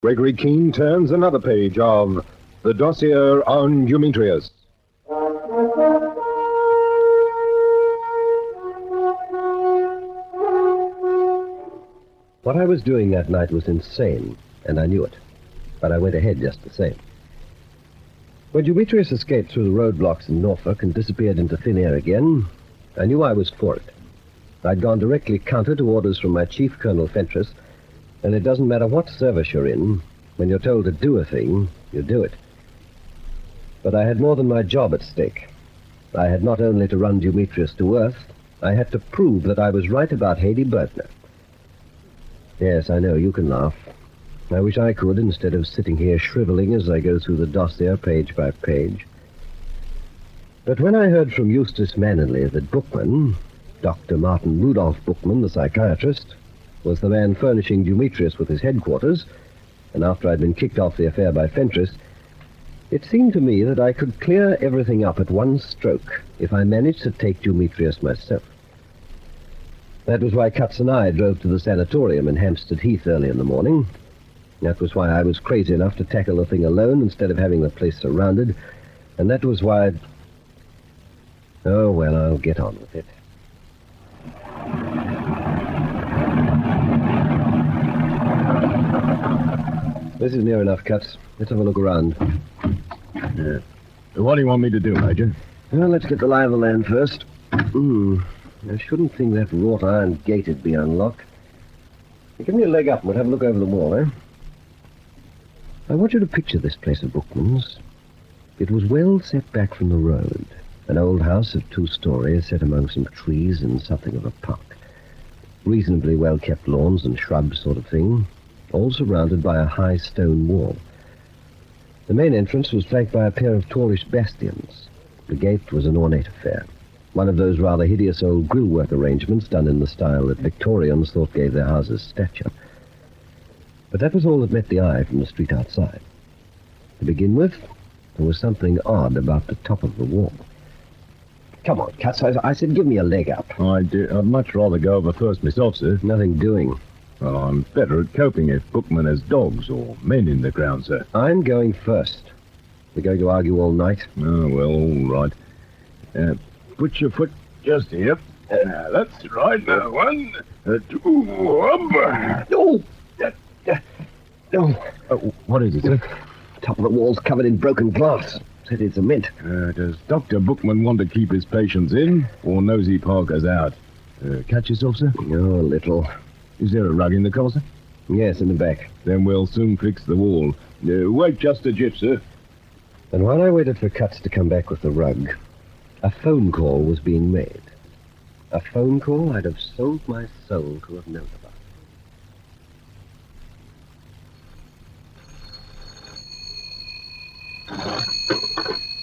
Gregory Keene turns another page of the Dossier on Dumetrius. What I was doing that night was insane, and I knew it. But I went ahead just the same. When Dumetrius escaped through the roadblocks in Norfolk and disappeared into thin air again, I knew I was for it. I'd gone directly counter to orders from my chief, Colonel Fentress, and it doesn't matter what service you're in, when you're told to do a thing, you do it. But I had more than my job at stake. I had not only to run Dumetrius to earth, I had to prove that I was right about Lady Bergner. Yes, I know, you can laugh. I wish I could, instead of sitting here shriveling as I go through the dossier page by page. But when I heard from Eustace Mannerly that Bookman, Dr. Martin Rudolph Bookman, the psychiatrist, was the man furnishing Dumetrius with his headquarters, and after I'd been kicked off the affair by Fentress, it seemed to me that I could clear everything up at one stroke if I managed to take Dumetrius myself. That was why Cutts and I drove to the sanatorium in Hampstead Heath early in the morning. That was why I was crazy enough to tackle the thing alone instead of having the place surrounded. And that was why... Oh, well, I'll get on with it. This is near enough, Cutts. Let's have a look around. Yeah. What do you want me to do, Major? Well, let's get the lie of the land first. I shouldn't think that wrought iron gate would be unlocked. Give me a leg up and we'll have a look over the wall, eh? I want you to picture this place of Bookman's. It was well set back from the road. An old house of 2 stories set among some trees in something of a park. Reasonably well-kept lawns and shrubs sort of thing, all surrounded by a high stone wall. The main entrance was flanked by a pair of tallish bastions. The gate was an ornate affair. One of those rather hideous old grillwork arrangements done in the style that Victorians thought gave their houses stature. But that was all that met the eye from the street outside. To begin with, there was something odd about the top of the wall. Come on, Cutts, I said give me a leg up. I'd much rather go over first myself, sir. Nothing doing. Well, I'm better at coping if Bookman has dogs or men in the ground, sir. I'm going first. We're going to argue all night. Oh, well, all right. Put your foot just here. That's right. 1, 2, up. Oh, what is it, sir? Top of the wall's covered in broken glass. Said it's cement. Does Dr. Bookman want to keep his patients in, or Nosy Parker's out? Catch yourself, sir? Oh, a little. Is there a rug in the closet? Yes, in the back. Then we'll soon fix the wall. Wait just a jiff, sir. And while I waited for Cutts to come back with the rug, a phone call was being made. A phone call I'd have sold my soul to have known about.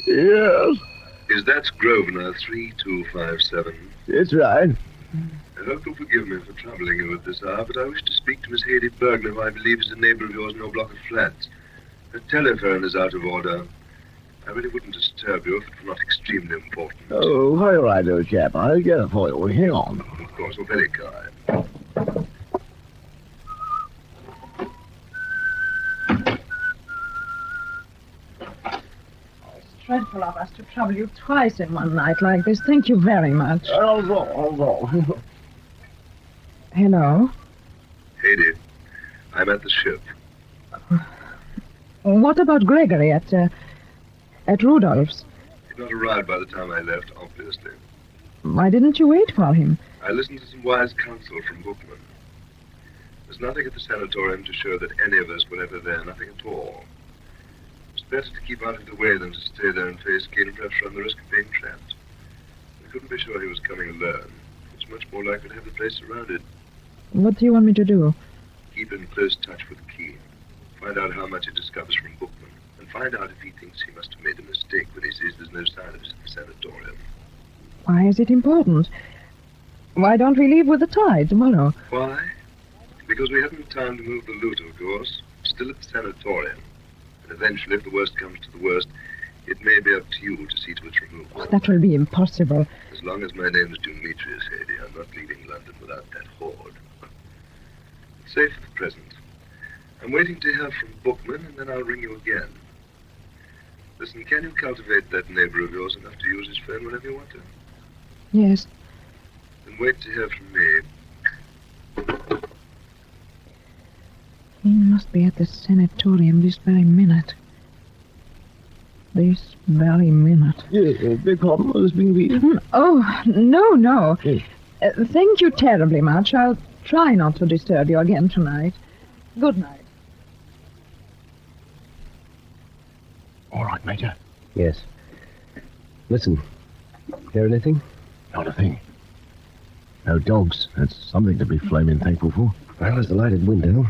Yes. Is that Grosvenor 3257? It's right. I hope you'll forgive me for troubling you at this hour, but I wish to speak to Miss Lady Bergner, who I believe is a neighbor of yours in your block of flats. Her telephone is out of order. I really wouldn't disturb you if it were not extremely important. Oh, all right, old chap. I'll get it for you. Hang on. Of course, you're very kind. It's dreadful of us to trouble you twice in one night like this. Thank you very much. I'll go. Hello? Lady, I'm at the ship. What about Gregory at Rudolph's? He'd not arrived by the time I left, obviously. Why didn't you wait for him? I listened to some wise counsel from Bookman. There's nothing at the sanatorium to show that any of us were ever there, nothing at all. It's better to keep out of the way than to stay there and face Keen and perhaps run the risk of being trapped. We couldn't be sure he was coming alone. It's much more likely to have the place surrounded. What do you want me to do? Keep in close touch with Keen. Find out how much he discovers from Bookman. And find out if he thinks he must have made a mistake when he sees there's no sign of us at the sanatorium. Why is it important? Why don't we leave with the tide tomorrow? Why? Because we haven't time to move the loot, of course. Still at the sanatorium. And eventually, if the worst comes to the worst, it may be up to you to see to its removal. Oh, that will be impossible. As long as my name is Dumetrius, Lady, I'm not leaving London without that hoard. It's safe for the present. I'm waiting to hear from Bookman, and then I'll ring you again. Listen, can you cultivate that neighbor of yours enough to use his phone whenever you want to? Yes. Then wait to hear from me. He must be at the sanatorium this very minute. This very minute. Yes, beg pardon, I was being read. Oh, no. Yes. Thank you terribly much. I'll try not to disturb you again tonight. Good night. All right, Major. Yes. Listen. Hear anything? Not a thing. No dogs. That's something to be flaming thankful for. Well, there's a lighted window.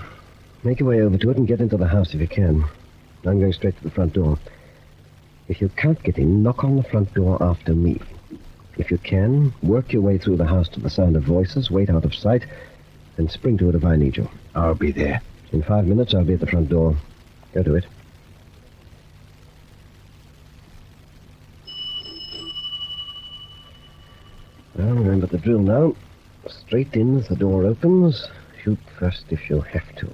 Make your way over to it and get into the house if you can. I'm going straight to the front door. If you can't get in, knock on the front door after me. If you can, work your way through the house to the sound of voices, wait out of sight, and spring to it if I need you. I'll be there. In 5 minutes, I'll be at the front door. Go to it. Well, remember the drill now. Straight in as the door opens. Shoot first if you have to.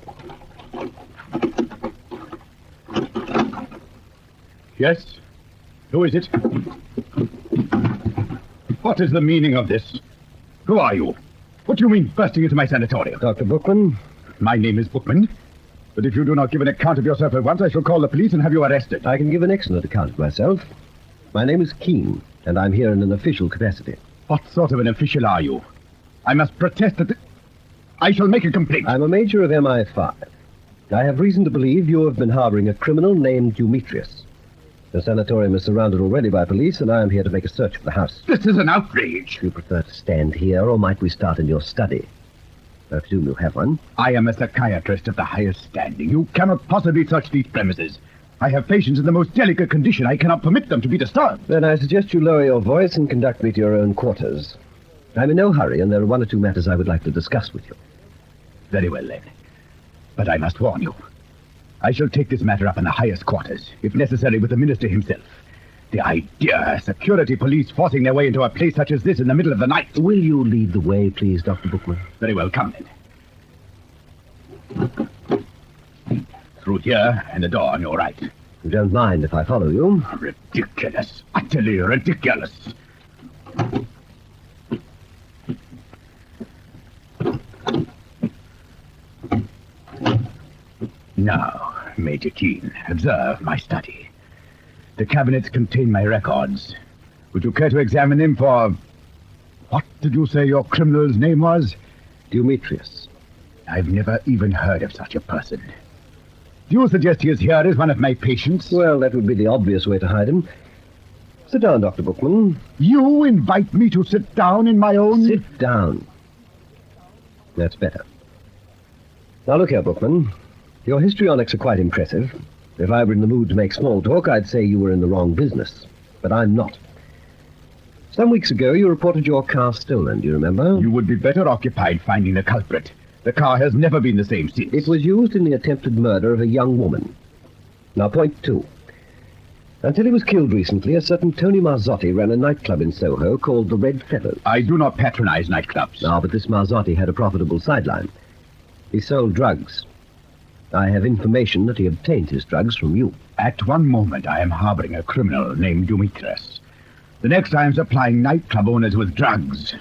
Yes? Who is it? What is the meaning of this? Who are you? What do you mean bursting into my sanatorium? Dr. Bookman? My name is Bookman. But if you do not give an account of yourself at once, I shall call the police and have you arrested. I can give an excellent account of myself. My name is Keene, and I'm here in an official capacity. What sort of an official are you? I must protest that... I shall make a complaint. I'm a major of MI5. I have reason to believe you have been harboring a criminal named Dumetrius. The sanatorium is surrounded already by police, and I am here to make a search for the house. This is an outrage. Do you prefer to stand here, or might we start in your study? I presume you have one. I am a psychiatrist of the highest standing. You cannot possibly search these premises. I have patients in the most delicate condition. I cannot permit them to be disturbed. Then I suggest you lower your voice and conduct me to your own quarters. I'm in no hurry, and there are one or two matters I would like to discuss with you. Very well, then. But I must warn you. I shall take this matter up in the highest quarters, if necessary with the minister himself. The idea, security police forcing their way into a place such as this in the middle of the night. Will you lead the way, please, Dr. Bookman? Very well, come then. Through here, and the door on your right. You don't mind if I follow you? Ridiculous. Utterly ridiculous. Now, Major Keene, observe my study. The cabinets contain my records. Would you care to examine them for... What did you say your criminal's name was? Dumetrius. I've never even heard of such a person. Do you suggest he is here as one of my patients? Well, that would be the obvious way to hide him. Sit down, Dr. Bookman. You invite me to sit down in my own... Sit down. That's better. Now, look here, Bookman. Your histrionics are quite impressive. If I were in the mood to make small talk, I'd say you were in the wrong business. But I'm not. Some weeks ago, you reported your car stolen, do you remember? You would be better occupied finding the culprit. The car has never been the same since. It was used in the attempted murder of a young woman. Now, point two. Until he was killed recently, a certain Tony Marzotti ran a nightclub in Soho called the Red Feathers. I do not patronize nightclubs. Ah, but this Marzotti had a profitable sideline. He sold drugs. I have information that he obtained his drugs from you. At one moment, I am harboring a criminal named Dumetrius. The next, I am supplying nightclub owners with drugs.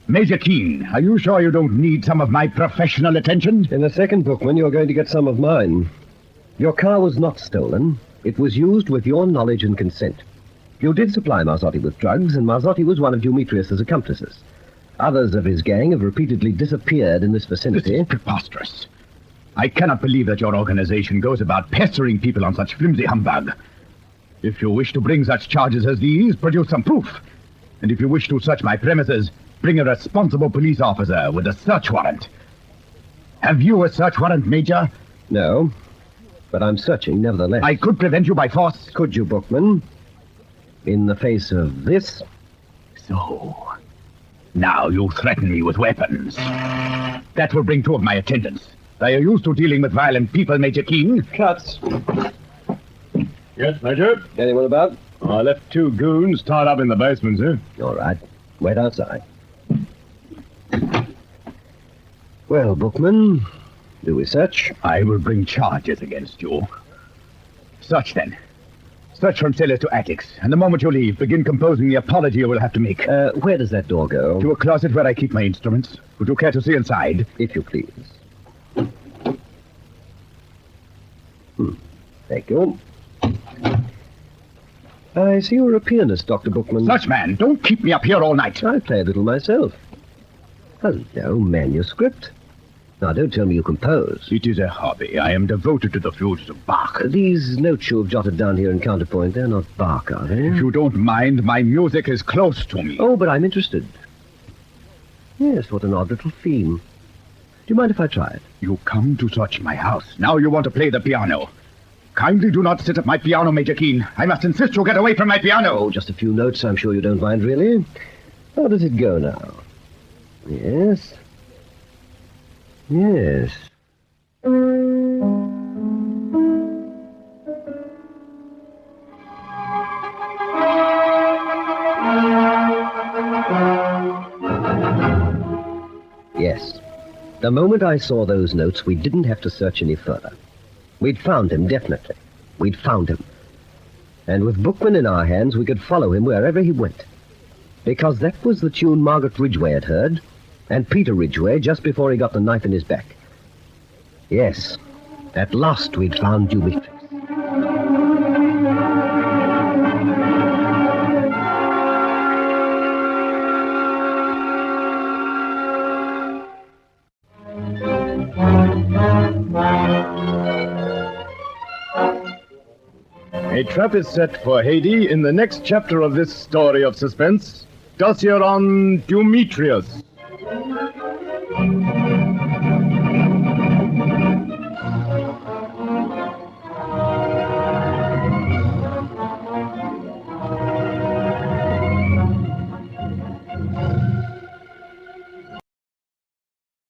Major Keene, are you sure you don't need some of my professional attention? In a second, Bookman, you're going to get some of mine. Your car was not stolen. It was used with your knowledge and consent. You did supply Marzotti with drugs, and Marzotti was one of Dumetrius's accomplices. Others of his gang have repeatedly disappeared in this vicinity. This is preposterous. I cannot believe that your organization goes about pestering people on such flimsy humbug. If you wish to bring such charges as these, produce some proof. And if you wish to search my premises, bring a responsible police officer with a search warrant. Have you a search warrant, Major? No, but I'm searching nevertheless. I could prevent you by force. Could you, Bookman? In the face of this? So, now you threaten me with weapons. That will bring two of my attendants. They are used to dealing with violent people, Major Keene. Cuts. Yes, Major? Anyone about? I left two goons tied up in the basement, sir. All right. Wait outside. Well, Bookman, Do we search? I will bring charges against you. Search, then. Search from cellars to attics, and the moment you leave, begin composing the apology you will have to make. Where does that door go? To a closet where I keep my instruments. Would you care to see inside? If you please. Thank you. I see you're a pianist, Dr. Bookman. Such man, don't keep me up here all night. I play a little myself. Hello, manuscript. Now, don't tell me you compose. It is a hobby. I am devoted to the fugues of Bach. These notes you've jotted down here in counterpoint, they're not Bach, are they? If you don't mind, my music is close to me. Oh, but I'm interested. Yes, what an odd little theme. Do you mind if I try it? You come to search my house. Now you want to play the piano. Kindly do not sit at my piano, Major Keene. I must insist you get away from my piano. Oh, just a few notes. I'm sure you don't mind, really. How does it go now? Yes. Yes. Yes. The moment I saw those notes, we didn't have to search any further. We'd found him, definitely. We'd found him. And with Bookman in our hands, we could follow him wherever he went. Because that was the tune Margaret Ridgway had heard, and Peter Ridgway just before he got the knife in his back. Yes, at last we'd found Dumetrius. A trap is set for Haydée in the next chapter of this story of suspense, Dossier On Dumetrius.